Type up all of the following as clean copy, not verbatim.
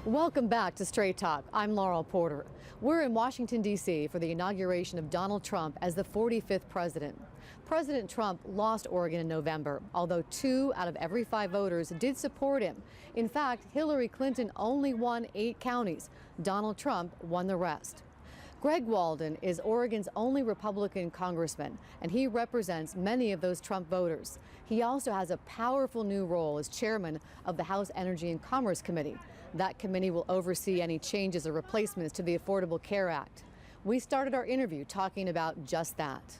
Welcome back to Straight Talk. I'm Laural Porter. We're in Washington, D.C. for the inauguration of Donald Trump as the 45th president. President Trump lost Oregon in November, although 2 out of every 5 voters did support him. In fact, Hillary Clinton only won 8 counties. Donald Trump won the rest. Greg Walden is Oregon's only Republican congressman, and he represents many of those Trump voters. He also has a powerful new role as chairman of the House Energy and Commerce Committee. That committee will oversee any changes or replacements to the Affordable Care Act. We started our interview talking about just that.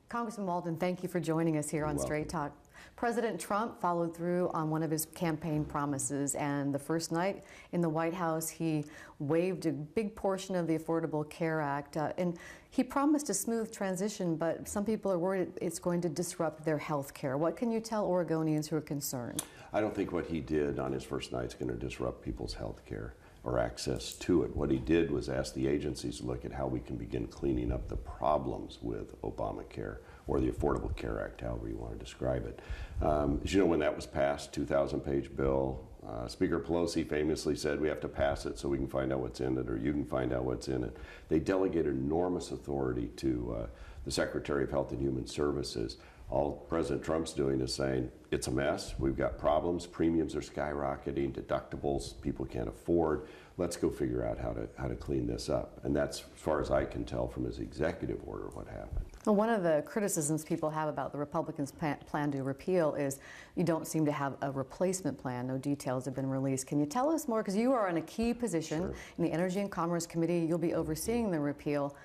Congressman Walden, thank you for joining us here on Straight Talk. President Trump followed through on one of his campaign promises, and the first night in the White House, he waived a big portion of the Affordable Care Act, and he promised a smooth transition, but some people are worried it's going to disrupt their health care. What can you tell Oregonians who are concerned? I don't think what he did on his first night is going to disrupt people's health care or access to it. What he did was ask the agencies to look at how we can begin cleaning up the problems with Obamacare, or the Affordable Care Act, however you want to describe it. As you know, when that was passed, 2,000-page bill, Speaker Pelosi famously said we have to pass it so we can find out what's in it, or you can find out what's in it. They delegated enormous authority to the Secretary of Health and Human Services. All President Trump's doing is saying, it's a mess, we've got problems, premiums are skyrocketing, deductibles people can't afford, let's go figure out how to clean this up. And that's, as far as I can tell from his executive order, what happened. Well, one of the criticisms people have about the Republicans' plan to repeal is you don't seem to have a replacement plan. No details have been released. Can you tell us more? Because you are in a key position in the Energy and Commerce Committee. You'll be overseeing the repeal.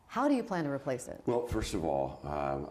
How do you plan to replace it? Well, first of all,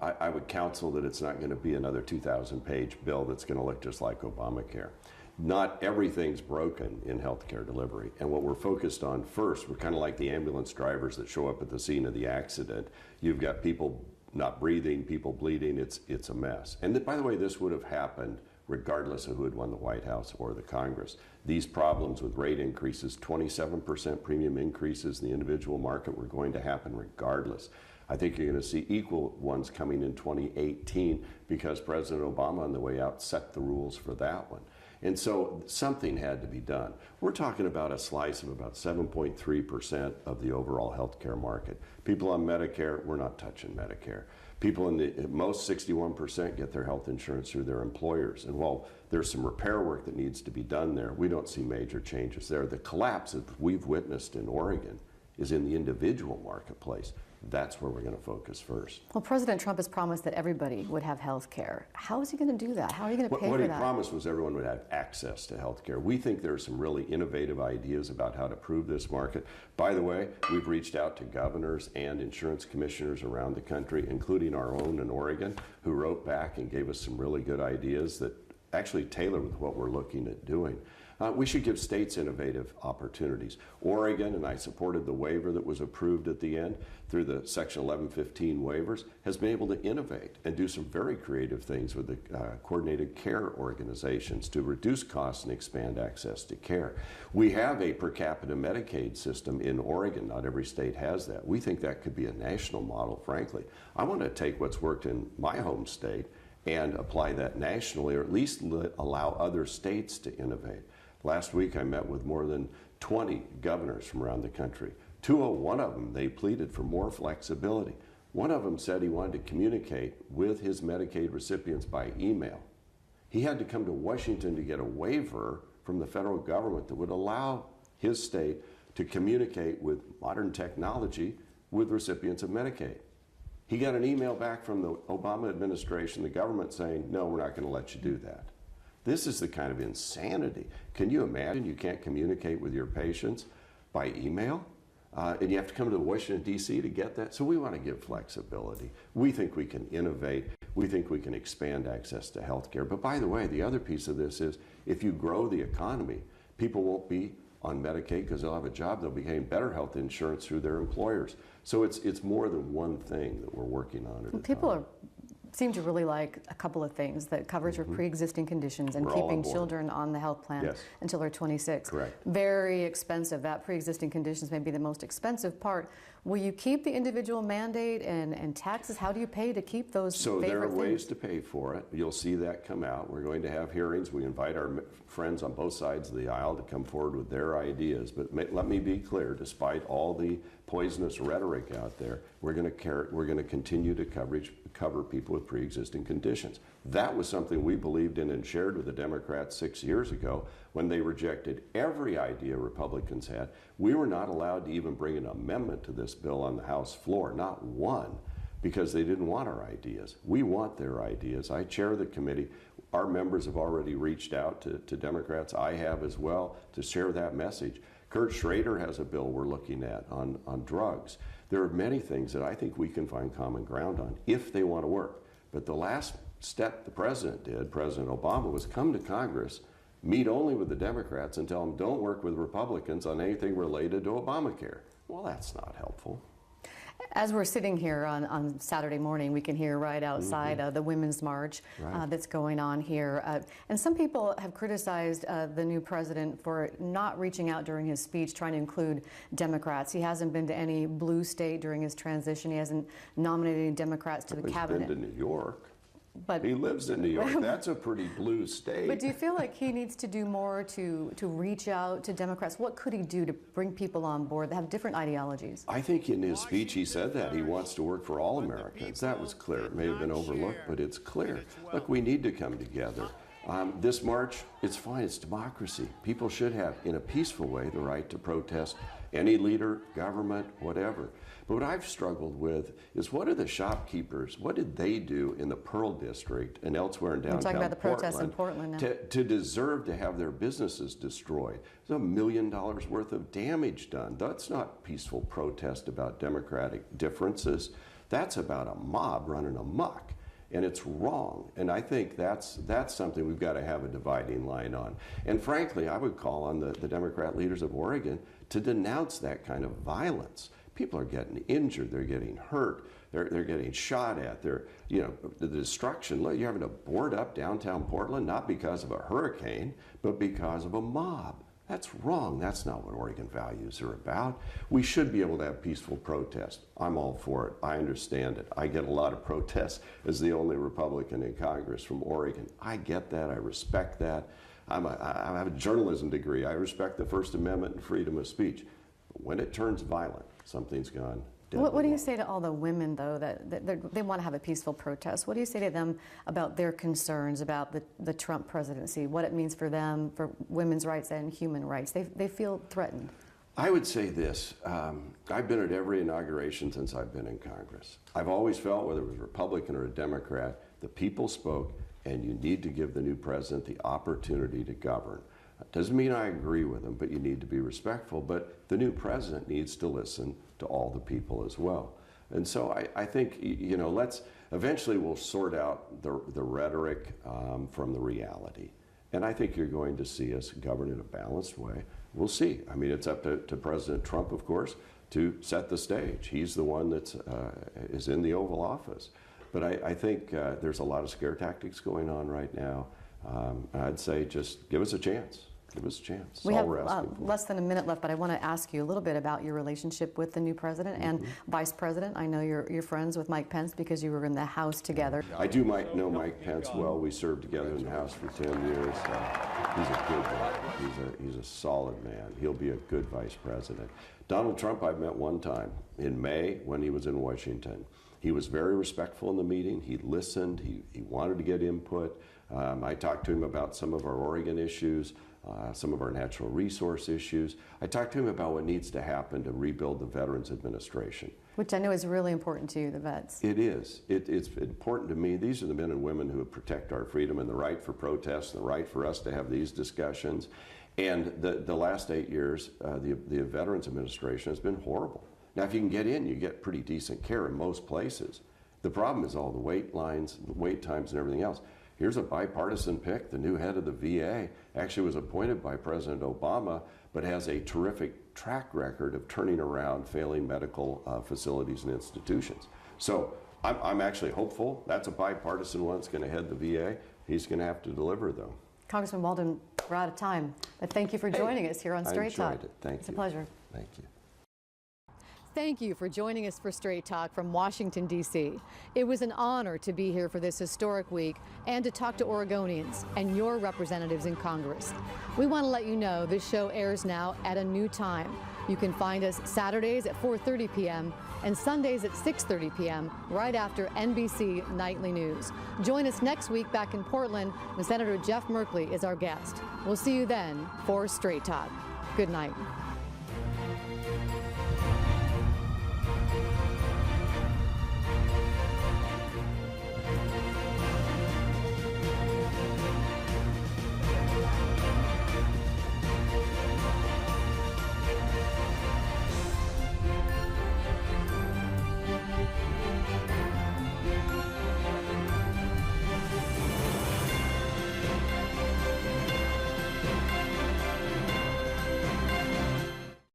I would counsel that it's not going to be another 2,000-page bill that's going to look just like Obamacare. Not everything's broken in healthcare delivery. And what we're focused on first, we're kind of like the ambulance drivers that show up at the scene of the accident. You've got people not breathing, people bleeding, it's a mess. And by the way, this would have happened regardless of who had won the White House or the Congress. These problems with rate increases, 27% premium increases in the individual market were going to happen regardless. I think you're going to see equal ones coming in 2018 because President Obama on the way out set the rules for that one. And so something had to be done. We're talking about a slice of about 7.3% of the overall healthcare market. People on Medicare, we're not touching Medicare. People in the most 61% get their health insurance through their employers. And while there's some repair work that needs to be done there, we don't see major changes there. The collapse that we've witnessed in Oregon is in the individual marketplace. That's where we're going to focus first. Well, President Trump has promised that everybody would have health care. How is he going to do that? How are you going to pay for that? What he promised was everyone would have access to health care. We think there are some really innovative ideas about how to prove this market. By the way, we've reached out to governors and insurance commissioners around the country, including our own in Oregon, who wrote back and gave us some really good ideas that actually tailor with what we're looking at doing. We should give states innovative opportunities. Oregon, and I supported the waiver that was approved at the end through the Section 1115 waivers, has been able to innovate and do some very creative things with the coordinated care organizations to reduce costs and expand access to care. We have a per capita Medicaid system in Oregon. Not every state has that. We think that could be a national model, frankly. I want to take what's worked in my home state and apply that nationally, or at least allow other states to innovate. Last week I met with more than 20 governors from around the country. 201 of them, they pleaded for more flexibility. One of them said he wanted to communicate with his Medicaid recipients by email. He had to come to Washington to get a waiver from the federal government that would allow his state to communicate with modern technology with recipients of Medicaid. He got an email back from the Obama administration, the government, saying, no, we're not going to let you do that. This is the kind of insanity. Can you imagine you can't communicate with your patients by email? And you have to come to Washington, D.C. to get that? So we want to give flexibility. We think we can innovate. We think we can expand access to health care. But by the way, the other piece of this is if you grow the economy, people won't be on Medicaid because they'll have a job. They'll be getting better health insurance through their employers. So it's more than one thing that we're working on at a time. People seem to really like a couple of things, the coverage of pre-existing conditions and keeping children on the health plan until they're 26. Correct. Very expensive. That pre-existing conditions may be the most expensive part. Will you keep the individual mandate and taxes? How do you pay to keep those So there are favorite ways things? to pay for it. You'll see that come out. We're going to have hearings. We invite our friends on both sides of the aisle to come forward with their ideas. But let me be clear, despite all the poisonous rhetoric out there, we're going to continue to cover people with pre-existing conditions. That was something we believed in and shared with the Democrats 6 years ago when they rejected every idea Republicans had. We were not allowed to even bring an amendment to this bill on the House floor, not one, because they didn't want our ideas. We want their ideas. I chair the committee. Our members have already reached out to Democrats. I have as well, to share that message. Kurt Schrader has a bill we're looking at on drugs. There are many things that I think we can find common ground on if they want to work. But the last step the president did, President Obama, was come to Congress, meet only with the Democrats and tell them don't work with Republicans on anything related to Obamacare. Well, that's not helpful. As we're sitting here on Saturday morning, we can hear right outside the Women's March that's going on here. And some people have criticized the new president for not reaching out during his speech, trying to include Democrats. He hasn't been to any blue state during his transition. He hasn't nominated any Democrats to the cabinet. He's been to New York. But he lives in New York. That's a pretty blue state. But do you feel like he needs to do more to reach out to Democrats? What could he do to bring people on board that have different ideologies? I think in his speech he said that. He wants to work for all Americans. That was clear. It may have been overlooked, but it's clear. Look, we need to come together. This march, it's fine. It's democracy. People should have, in a peaceful way, the right to protest any leader, government, whatever. But what I've struggled with is what are the shopkeepers, what did they do in the Pearl District and elsewhere in downtown We're talking about the Portland protests in Portland now. to deserve to have their businesses destroyed? There's $1 million worth of damage done. That's not peaceful protest about democratic differences. That's about a mob running amok. And it's wrong. And I think that's something we've got to have a dividing line on. And frankly, I would call on the Democrat leaders of Oregon to denounce that kind of violence. People are getting injured, they're getting hurt, they're getting shot at, the destruction. Look, you're having to board up downtown Portland, not because of a hurricane, but because of a mob. That's wrong. That's not what Oregon values are about. We should be able to have peaceful protest. I'm all for it. I understand it. I get a lot of protests as the only Republican in Congress from Oregon. I get that. I respect that. I have a journalism degree. I respect the First Amendment and freedom of speech. But when it turns violent, something's gone. What do you say to all the women, though, that they want to have a peaceful protest? What do you say to them about their concerns about the Trump presidency, what it means for them, for women's rights and human rights? They feel threatened. I would say this. I've been at every inauguration since I've been in Congress. I've always felt, whether it was Republican or a Democrat, the people spoke, and you need to give the new president the opportunity to govern. Doesn't mean I agree with him, but you need to be respectful. But the new president needs to listen to all the people as well. And so I think, eventually we'll sort out the rhetoric from the reality. And I think you're going to see us govern in a balanced way. We'll see. I mean, it's up to President Trump, of course, to set the stage. He's the one that is in the Oval Office. But I think there's a lot of scare tactics going on right now. I'd say just give us a chance. Give us a chance. We have less than a minute left, but I want to ask you a little bit about your relationship with the new president and vice president. I know you're friends with Mike Pence because you were in the House together. I do know Mike Pence well. We served together in the House for 10 years. He's a good man. He's a solid man. He'll be a good vice president. Donald Trump I've met one time in May when he was in Washington. He was very respectful in the meeting. He listened. He wanted to get input. I talked to him about some of our Oregon issues, some of our natural resource issues. I talked to him about what needs to happen to rebuild the Veterans Administration. Which I know is really important to you, the vets. It is. It's important to me. These are the men and women who protect our freedom and the right for protest, and the right for us to have these discussions. And the last 8 years, the Veterans Administration has been horrible. Now, if you can get in, you get pretty decent care in most places. The problem is all the wait lines, the wait times, and everything else. Here's a bipartisan pick. The new head of the VA actually was appointed by President Obama, but has a terrific track record of turning around failing medical facilities and institutions. So I'm actually hopeful. That's a bipartisan one that's going to head the VA. He's going to have to deliver, though. Congressman Walden, we're out of time, but thank you for joining us here on Straight Talk. I enjoyed it. Thank you. It's a pleasure. Thank you. Thank you for joining us for Straight Talk from Washington, D.C. It was an honor to be here for this historic week and to talk to Oregonians and your representatives in Congress. We want to let you know this show airs now at a new time. You can find us Saturdays at 4:30 p.m. and Sundays at 6:30 p.m. right after NBC Nightly News. Join us next week back in Portland when Senator Jeff Merkley is our guest. We'll see you then for Straight Talk. Good night.